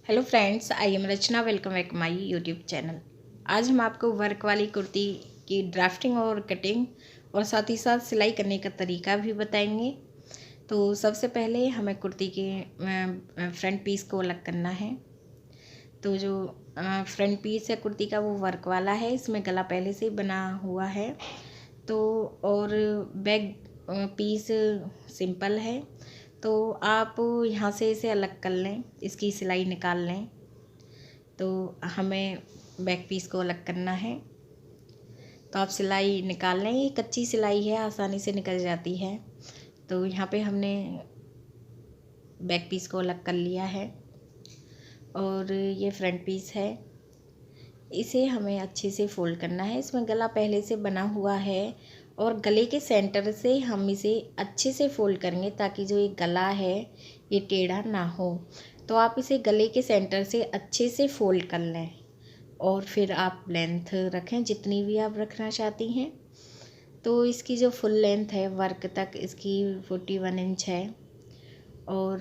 Hello friends, I am Rachna. Welcome back my YouTube channel. आज हम आपको वर्क वाली कुर्ती की ड्राफ्टिंग और कटिंग और साथ ही साथ सिलाई करने का तरीका भी बताएंगे। तो सबसे पहले हमें कुर्ती के फ्रंट पीस को अलग करना है। तो जो फ्रंट पीस है कुर्ती का वो वर्क वाला है, इसमें गला पहले से बना हुआ है। तो और बैक पीस सिंपल है। तो आप यहाँ से इसे अलग कर लें, इसकी सिलाई निकाल लें। तो हमें बैक पीस को अलग करना है। तो आप सिलाई निकाल लें, ये कच्ची सिलाई है, आसानी से निकल जाती है। तो यहाँ पे हमने बैक पीस को अलग कर लिया है और ये फ्रंट पीस है। इसे हमें अच्छे से फोल्ड करना है। इसमें गला पहले से बना हुआ है और गले के सेंटर से हम इसे अच्छे से फोल्ड करेंगे ताकि जो ये गला है ये टेढ़ा ना हो। तो आप इसे गले के सेंटर से अच्छे से फोल्ड कर लें और फिर आप लेंथ रखें जितनी भी आप रखना चाहती हैं। तो इसकी जो फुल लेंथ है वर्क तक इसकी 41 इंच है। और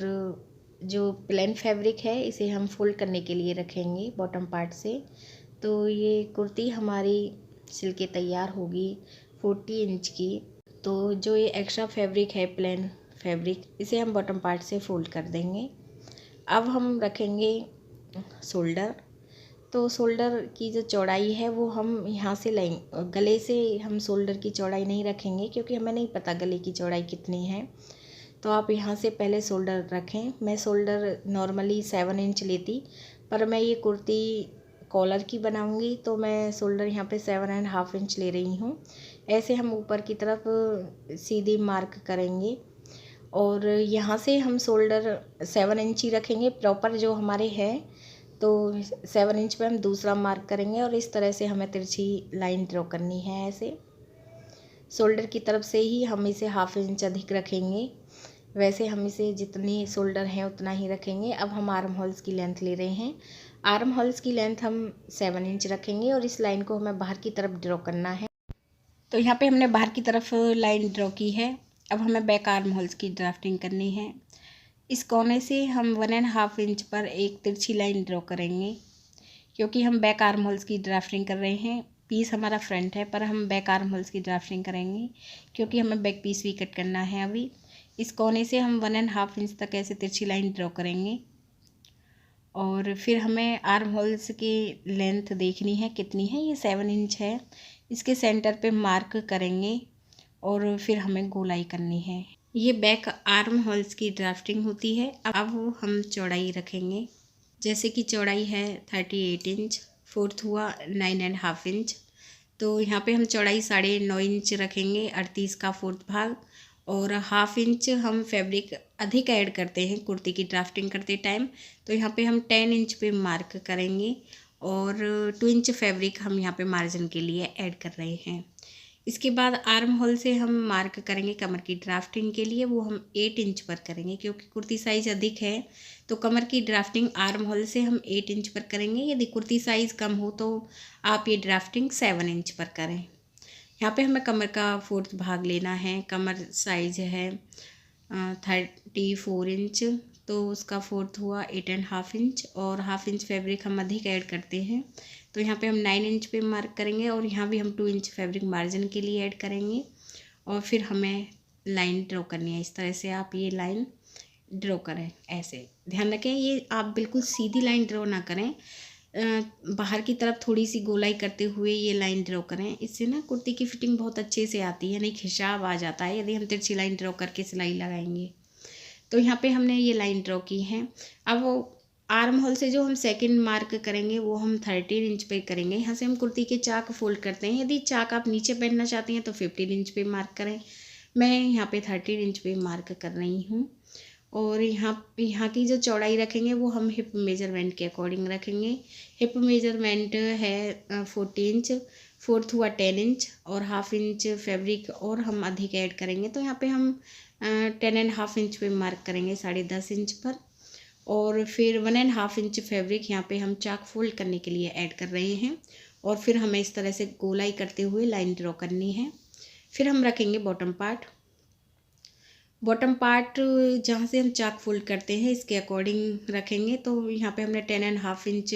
जो प्लेन फैब्रिक है इसे हम फोल्ड करने के लिए रखेंगे बॉटम पार्ट से। तो ये कुर्ती हमारी सिल के तैयार होगी 40 इंच की। तो जो ये एक्स्ट्रा फैब्रिक है प्लेन फैब्रिक, इसे हम बॉटम पार्ट से फोल्ड कर देंगे। अब हम रखेंगे शोल्डर। तो शोल्डर की जो चौड़ाई है वो हम यहाँ से लेंगे, गले से हम शोल्डर की चौड़ाई नहीं रखेंगे क्योंकि हमें नहीं पता गले की चौड़ाई कितनी है। तो आप यहाँ से पहले शोल्डर रखें। मैं शोल्डर नॉर्मली 7 इंच लेती, पर मैं ये कुर्ती कॉलर की बनाऊंगी तो मैं शोल्डर यहाँ पे 7.5 इंच ले रही हूँ। ऐसे हम ऊपर की तरफ सीधी मार्क करेंगे और यहाँ से हम शोल्डर 7 इंच ही रखेंगे प्रॉपर जो हमारे है। तो 7 इंच पे हम दूसरा मार्क करेंगे और इस तरह से हमें तिरछी लाइन ड्रॉ करनी है। ऐसे शोल्डर की तरफ से ही हम इसे 1/2 इंच अधिक रखेंगे। वैसे हम इसे जितनी शोल्डर है उतना ही रखेंगे। अब हम आर्म होल्स की लेंथ ले रहे हैं। आर्म होल्स की लेंथ हम 7 इंच रखेंगे और इस लाइन को हमें बाहर की तरफ ड्रॉ करना है। तो यहाँ पे हमने बाहर की तरफ लाइन ड्रॉ की है। अब हमें बैक आर्म होल्स की ड्राफ्टिंग करनी है। इस कोने से हम 1.5 इंच पर एक तिरछी लाइन ड्रॉ करेंगे क्योंकि हम बैक आर्म होल्स की ड्राफ्टिंग कर रहे हैं। पीस हमारा फ्रंट है पर हम बैक आर्म होल्स की ड्राफ्टिंग करेंगे क्योंकि हमें बैक पीस भी कट करना है। अभी इस कोने से हम 1.5 इंच तक ऐसे तिरछी लाइन ड्रॉ करेंगे और फिर हमें आर्म होल्स की लेंथ देखनी है कितनी है। ये 7 इंच है। इसके सेंटर पे मार्क करेंगे और फिर हमें गोलाई करनी है। ये बैक आर्म होल्स की ड्राफ्टिंग होती है। अब हम चौड़ाई रखेंगे। जैसे कि चौड़ाई है 38 इंच, फोर्थ हुआ 9.5 इंच। तो यहाँ पे हम चौड़ाई 9.5 इंच रखेंगे, 38 का फोर्थ भाग। और 1/2 इंच हम फैब्रिक अधिक ऐड करते हैं कुर्ती की ड्राफ्टिंग करते टाइम। तो यहाँ पे हम 10 इंच पे मार्क करेंगे और 2 इंच फैब्रिक हम यहाँ पे मार्जिन के लिए ऐड कर रहे हैं। इसके बाद आर्म होल से हम मार्क करेंगे कमर की ड्राफ्टिंग के लिए, वो हम 8 इंच पर करेंगे क्योंकि कुर्ती साइज़ अधिक है। तो कमर की ड्राफ्टिंग आर्म होल से हम 8 इंच पर करेंगे। यदि कुर्ती साइज़ कम हो तो आप ये ड्राफ्टिंग 7 इंच पर करें। यहाँ पे हमें कमर का फोर्थ भाग लेना है। कमर साइज़ है 34 इंच, तो उसका फोर्थ हुआ 8.5 इंच और 1/2 इंच फैब्रिक हम अधिक ऐड करते हैं। तो यहाँ पे हम 9 इंच पे मार्क करेंगे और यहाँ भी हम 2 इंच फैब्रिक मार्जिन के लिए ऐड करेंगे और फिर हमें लाइन ड्रॉ करनी है। इस तरह से आप ये लाइन ड्रॉ करें। ऐसे ध्यान रखें ये आप बिल्कुल सीधी लाइन ड्रॉ ना करें, बाहर की तरफ थोड़ी सी गोलाई करते हुए ये लाइन ड्रॉ करें। इससे ना कुर्ती की फिटिंग बहुत अच्छे से आती है, नहीं खिंचाव आ जाता है यदि हम तिरछी लाइन ड्रॉ करके सिलाई लगाएंगे। तो यहाँ पे हमने ये लाइन ड्रॉ की है। अब वो आर्म होल से जो हम सेकंड मार्क करेंगे वो हम 13 इंच पे करेंगे। यहाँ से हम कुर्ती के चाक फोल्ड करते हैं। यदि चाक आप नीचे पहनना चाहती हैं तो 15 इंच पे मार्क करें। मैं यहाँ पे 13 इंच पे मार्क कर रही हूँ। और यहाँ की जो चौड़ाई रखेंगे वो हम हिप मेजरमेंट के अकॉर्डिंग रखेंगे। हिप मेजरमेंट है 40 इंच, फोर्थ हुआ 10 इंच और 1/2 इंच फैब्रिक और हम अधिक ऐड करेंगे। तो यहाँ पे हम 10.5 इंच पे मार्क करेंगे 10.5 इंच पर। और फिर 1.5 इंच फैब्रिक यहाँ पे हम चाक फोल्ड करने के लिए ऐड कर रहे हैं और फिर हमें इस तरह से गोलाई करते हुए लाइन ड्रॉ करनी है। फिर हम रखेंगे बॉटम पार्ट बॉटम पार्ट जहाँ से हम चाक फोल्ड करते हैं इसके अकॉर्डिंग रखेंगे। तो यहाँ पे हमने 10.5 इंच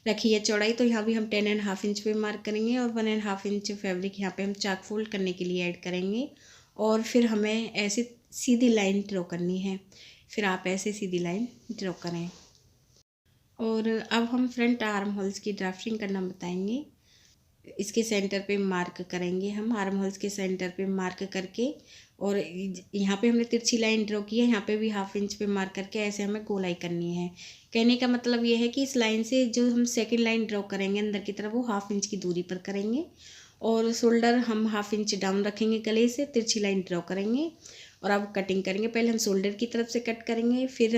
रखी है चौड़ाई, तो यहाँ भी हम 10.5 इंच पे मार्क करेंगे और 1.5 इंच फैब्रिक यहाँ पे हम चाक फोल्ड करने के लिए ऐड करेंगे। और फिर हमें ऐसे सीधी लाइन ड्रॉ करनी है। फिर आप ऐसे सीधी लाइन ड्रॉ करें। और अब हम फ्रंट आर्म होल्स की ड्राफ्टिंग करना बताएंगे। इसके सेंटर पे मार्क करेंगे हम, आर्म होल्स के सेंटर पे मार्क करके, और यहाँ पे हमने तिरछी लाइन ड्रॉ की है, यहाँ पे भी 1/2 इंच पे मार्क करके ऐसे हमें गोलाई करनी है। कहने का मतलब ये है कि इस लाइन से जो हम सेकंड लाइन ड्रॉ करेंगे अंदर की तरफ, वो 1/2 इंच की दूरी पर करेंगे। और शोल्डर हम 1/2 इंच डाउन रखेंगे, गले से तिरछी लाइन ड्रॉ करेंगे और अब कटिंग करेंगे। पहले हम शोल्डर की तरफ से कट करेंगे, फिर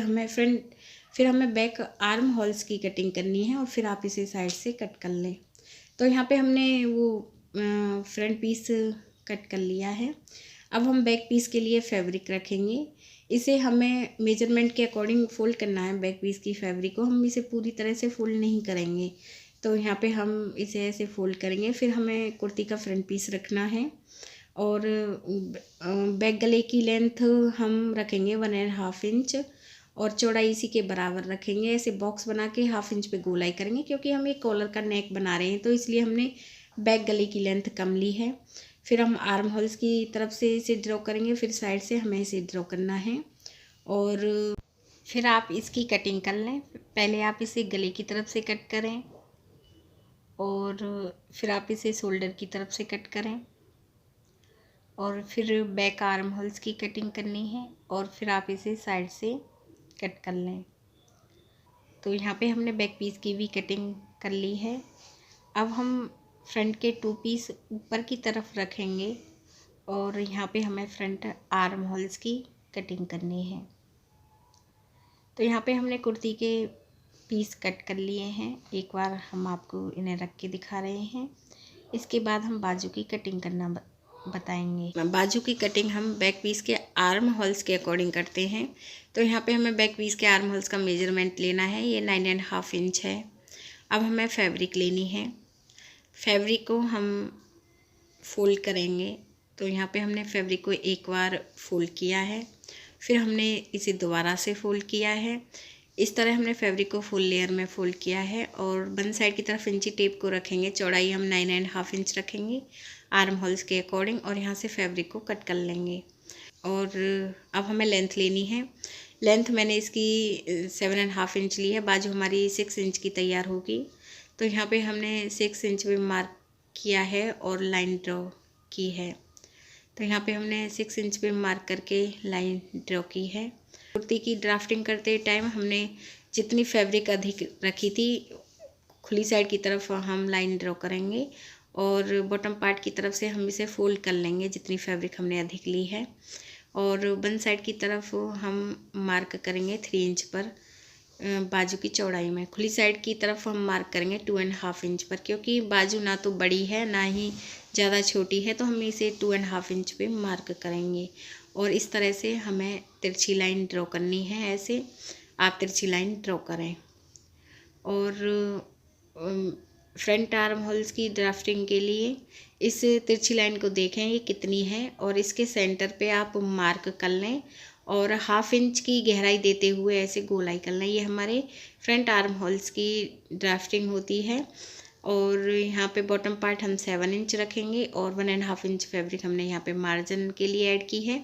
हमें बैक आर्म होल्स की कटिंग करनी है, और फिर आप इसे साइड से कट कर लें। तो यहाँ पे हमने वो फ्रंट पीस कट कर लिया है। अब हम बैक पीस के लिए फैब्रिक रखेंगे। इसे हमें मेजरमेंट के अकॉर्डिंग फोल्ड करना है। बैक पीस की फैब्रिक को हम इसे पूरी तरह से फोल्ड नहीं करेंगे, तो यहाँ पे हम इसे ऐसे फोल्ड करेंगे। फिर हमें कुर्ती का फ्रंट पीस रखना है, और बैक गले की लेंथ हम रखेंगे 1.5 इंच, और चौड़ाई इसी के बराबर रखेंगे। ऐसे बॉक्स बना के 1/2 इंच पे गोलाई करेंगे, क्योंकि हम एक कॉलर का नेक बना रहे हैं, तो इसलिए हमने बैक गले की लेंथ कम ली है। फिर हम आर्म होल्स की तरफ से इसे ड्रॉ करेंगे, फिर साइड से हमें इसे ड्रॉ करना है, और फिर आप इसकी कटिंग कर लें। पहले आप इसे गले की तरफ से कट करें, और फिर आप इसे शोल्डर की तरफ से कट करें, और फिर बैक आर्म होल्स की कटिंग करनी है, और फिर आप इसे साइड से कट कर लें। तो यहाँ पे हमने बैक पीस की भी कटिंग कर ली है। अब हम फ्रंट के 2 पीस ऊपर की तरफ रखेंगे, और यहाँ पे हमें फ्रंट आर्म होल्स की कटिंग करनी है। तो यहाँ पे हमने कुर्ती के पीस कट कर लिए हैं। एक बार हम आपको इन्हें रख के दिखा रहे हैं। इसके बाद हम बाजू की कटिंग करना बताएंगे। बाजू की कटिंग हम बैक पीस के आर्म होल्स के अकॉर्डिंग करते हैं। तो यहाँ पे हमें बैक पीस के आर्म होल्स का मेजरमेंट लेना है। ये 9.5 इंच है। अब हमें फैब्रिक लेनी है। फैब्रिक को हम फोल्ड करेंगे। तो यहाँ पे हमने फैब्रिक को एक बार फोल्ड किया है, फिर हमने इसे दोबारा से फोल्ड किया है। इस तरह हमने फैब्रिक को फुल लेयर में फोल्ड किया है, और वन साइड की तरफ इंची टेप को रखेंगे। चौड़ाई हम 9.5 इंच रखेंगे आर्म होल्स के अकॉर्डिंग, और यहाँ से फैब्रिक को कट कर लेंगे। और अब हमें लेंथ लेनी है। लेंथ मैंने इसकी 7.5 इंच ली है। बाजू हमारी 6 इंच की तैयार होगी। तो यहाँ पे हमने 6 इंच पे मार्क किया है और लाइन ड्रॉ की है। तो यहाँ पे हमने 6 इंच पे मार्क करके लाइन ड्रॉ की है। कुर्ती की ड्राफ्टिंग करते टाइम हमने जितनी फैब्रिक अधिक रखी थी, खुली साइड की तरफ हम लाइन ड्रॉ करेंगे, और बॉटम पार्ट की तरफ से हम इसे फोल्ड कर लेंगे जितनी फैब्रिक हमने अधिक ली है। और वन साइड की तरफ हम मार्क करेंगे 3 इंच पर बाजू की चौड़ाई में। खुली साइड की तरफ हम मार्क करेंगे 2.5 इंच पर, क्योंकि बाजू ना तो बड़ी है ना ही ज़्यादा छोटी है, तो हम इसे 2.5 इंच पे मार्क करेंगे। और इस तरह से हमें तिरछी लाइन ड्रॉ करनी है। ऐसे आप तिरछी लाइन ड्रॉ करें। और फ्रंट आर्म होल्स की ड्राफ्टिंग के लिए इस तिरछी लाइन को देखें ये कितनी है, और इसके सेंटर पे आप मार्क कर लें, और 1/2 इंच की गहराई देते हुए ऐसे गोलाई कर लें। ये हमारे फ्रंट आर्म होल्स की ड्राफ्टिंग होती है। और यहाँ पे बॉटम पार्ट हम 7 इंच रखेंगे, और 1.5 इंच फैब्रिक हमने यहाँ पे मार्जिन के लिए ऐड की है।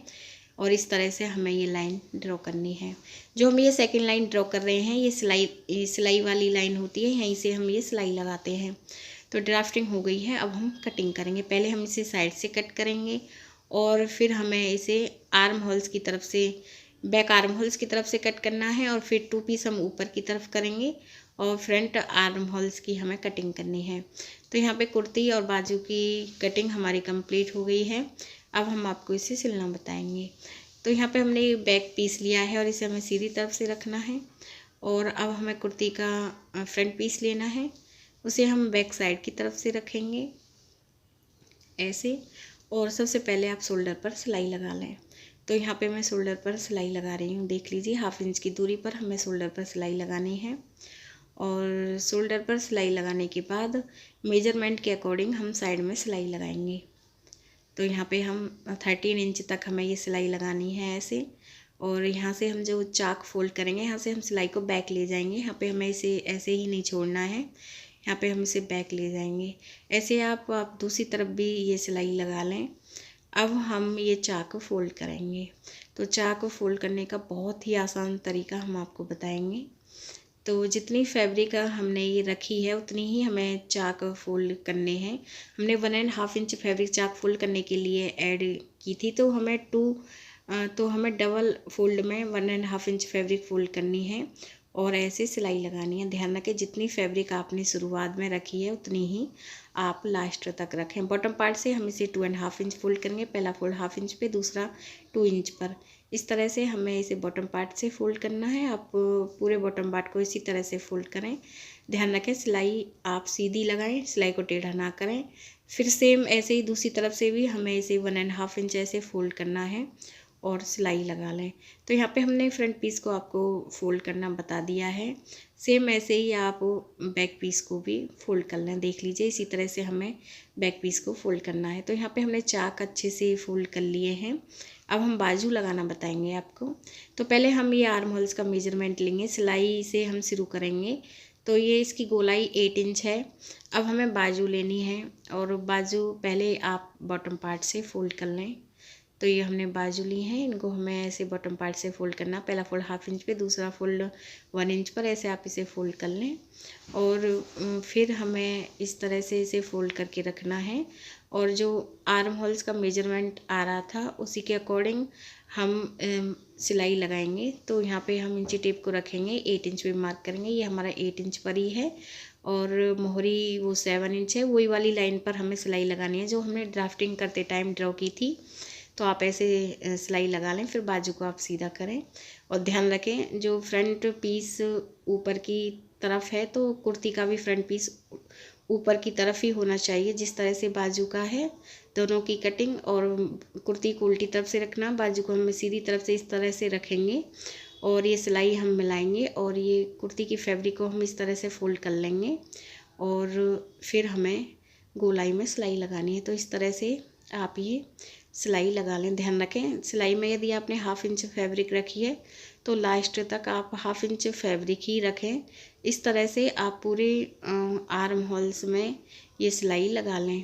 और इस तरह से हमें ये लाइन ड्रॉ करनी है। जो हम ये सेकंड लाइन ड्रॉ कर रहे हैं, ये सिलाई वाली लाइन होती है, यहीं से हम ये सिलाई लगाते हैं। तो ड्राफ्टिंग हो गई है। अब हम कटिंग करेंगे। पहले हम इसे साइड से कट करेंगे, और फिर हमें इसे आर्म होल्स की तरफ से, बैक आर्म होल्स की तरफ से कट करना है, और फिर 2 पीस हम ऊपर की तरफ करेंगे, और फ्रंट आर्म होल्स की हमें कटिंग करनी है। तो यहाँ पे कुर्ती और बाजू की कटिंग हमारी कंप्लीट हो गई है। अब हम आपको इसे सिलना बताएंगे। तो यहाँ पे हमने बैक पीस लिया है, और इसे हमें सीधी तरफ से रखना है। और अब हमें कुर्ती का फ्रंट पीस लेना है, उसे हम बैक साइड की तरफ से रखेंगे ऐसे। और सबसे पहले आप शोल्डर पर सिलाई लगा लें। तो यहाँ पे मैं शोल्डर पर सिलाई लगा रही हूँ। देख लीजिए 1/2 इंच की दूरी पर हमें शोल्डर पर सिलाई लगानी है। और शोल्डर पर सिलाई लगाने के बाद मेजरमेंट के अकॉर्डिंग हम साइड में सिलाई लगाएंगे। तो यहाँ पे हम 13 इंच तक हमें ये सिलाई लगानी है ऐसे। और यहाँ से हम जो चाक फोल्ड करेंगे, यहाँ से हम सिलाई को बैक ले जाएंगे। यहाँ पे हमें इसे ऐसे ही नहीं छोड़ना है, यहाँ पे हम इसे बैक ले जाएंगे। ऐसे आप दूसरी तरफ भी ये सिलाई लगा लें। अब हम ये चाक को फोल्ड करेंगे। तो चाक को फोल्ड करने का बहुत ही आसान तरीका हम आपको बताएंगे। तो जितनी फैब्रिक हमने ये रखी है उतनी ही हमें चाक फोल्ड करने हैं। हमने 1.5 इंच फैब्रिक चाक फोल्ड करने के लिए ऐड की थी, तो हमें डबल फोल्ड में 1.5 इंच फैब्रिक फोल्ड करनी है और ऐसे सिलाई लगानी है। ध्यान रखें जितनी फैब्रिक आपने शुरुआत में रखी है उतनी ही आप लास्ट तक रखें। बॉटम पार्ट से हम इसे 2.5 इंच फोल्ड करेंगे। पहला फोल्ड 1/2 इंच पे, दूसरा 2 इंच पर। इस तरह से हमें इसे बॉटम पार्ट से फोल्ड करना है। आप पूरे बॉटम पार्ट को इसी तरह से फोल्ड करें। ध्यान रखें सिलाई आप सीधी लगाएं, सिलाई को टेढ़ा ना करें। फिर सेम ऐसे ही दूसरी तरफ से भी हमें इसे 1.5 इंच ऐसे फोल्ड करना है और सिलाई लगा लें। तो यहाँ पे हमने फ्रंट पीस को आपको फोल्ड करना बता दिया है। सेम ऐसे ही आप बैक पीस को भी फोल्ड कर लें। देख लीजिए इसी तरह से हमें बैक पीस को फोल्ड करना है। तो यहाँ पे हमने चाक अच्छे से फोल्ड कर लिए हैं। अब हम बाजू लगाना बताएंगे आपको। तो पहले हम ये आर्म होल्स का मेजरमेंट लेंगे, सिलाई से हम शुरू करेंगे। तो ये इसकी गोलाई 8 इंच है। अब हमें बाजू लेनी है और बाजू पहले आप बॉटम पार्ट से फोल्ड कर लें। तो ये हमने बाजू ली हैं, इनको हमें ऐसे बॉटम पार्ट से फोल्ड करना। पहला फोल्ड 1/2 इंच पे, दूसरा फोल्ड 1 इंच पर, ऐसे आप इसे फोल्ड कर लें। और फिर हमें इस तरह से इसे फोल्ड करके रखना है। और जो आर्म होल्स का मेजरमेंट आ रहा था उसी के अकॉर्डिंग हम सिलाई लगाएंगे। तो यहाँ पे हम इंची टेप को रखेंगे, 8 इंच पे मार्क करेंगे। ये हमारा 8 इंच पर ही है और मोहरी वो 7 इंच है। वही वाली लाइन पर हमें सिलाई लगानी है जो हमने ड्राफ्टिंग करते टाइम ड्रॉ की थी। तो आप ऐसे सिलाई लगा लें, फिर बाजू को आप सीधा करें। और ध्यान रखें जो फ्रंट पीस ऊपर की तरफ है तो कुर्ती का भी फ्रंट पीस ऊपर की तरफ ही होना चाहिए जिस तरह से बाजू का है। दोनों की कटिंग और कुर्ती को उल्टी तरफ से रखना, बाजू को हम सीधी तरफ से इस तरह से रखेंगे और ये सिलाई हम मिलाएंगे और ये कुर्ती की फैब्रिक को हम इस तरह से फोल्ड कर लेंगे और फिर हमें गोलाई में सिलाई लगानी है। तो इस तरह से आप ये सिलाई लगा लें। ध्यान रखें सिलाई में यदि आपने 1/2 इंच फैब्रिक रखी है तो लास्ट तक आप 1/2 इंच फैब्रिक ही रखें। इस तरह से आप पूरे आर्म होल्स में ये सिलाई लगा लें।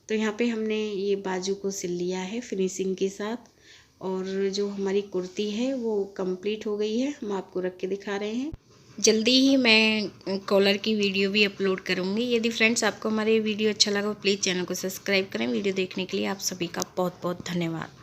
तो यहाँ पे हमने ये बाजू को सिल लिया है फिनिशिंग के साथ और जो हमारी कुर्ती है वो कंप्लीट हो गई है। हम आपको रख के दिखा रहे हैं। जल्दी ही मैं कॉलर की वीडियो भी अपलोड करूँगी। यदि फ्रेंड्स आपको हमारे वीडियो अच्छा लगा तो प्लीज़ चैनल को सब्सक्राइब करें। वीडियो देखने के लिए आप सभी का बहुत बहुत धन्यवाद।